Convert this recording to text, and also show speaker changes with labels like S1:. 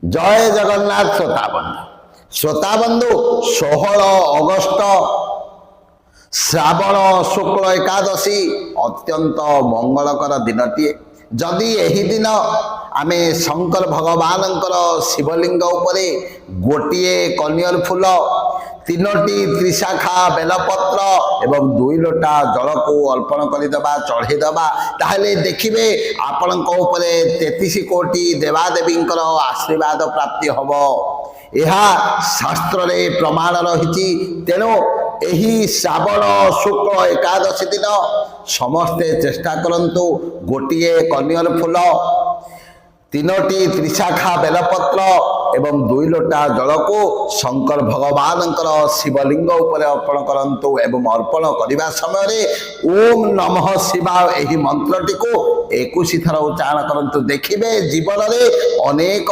S1: जय जगन्नाथ श्रोताबंधु 16 अगस्त श्रावण शुक्ल एकादशी अत्यंत मंगलकर दिनटीए। जदि यही दिन आमे शंकर भगवान शिवलिंग उपरे गोटे कनियर फूल 3टी त्रिशाखा बेलपत्र एवं 2 लोटा जल को अर्पण करदेबा चढ़ेदेबा ताहले देखिबे आपणक उपरे 33 कोटी देवादेवी आशीर्वाद प्राप्ति हब। यह शास्त्र रे प्रमाण रही। तेणु यही श्रावण शुक्ल एकादशी दिन समस्ते चेष्टा करंतु गोटे कनियर फूल 3टी त्रिशाखा बेलपत्र एवं 2 लोटा जल को शंकर भगवान शिवलिंग उपरे अर्पण करंतु एवं अर्पण करने समय ओम नमः शिवाय यही मंत्रटी को 21 थर उच्चारण करंतु। देखिबे जीवन में अनेक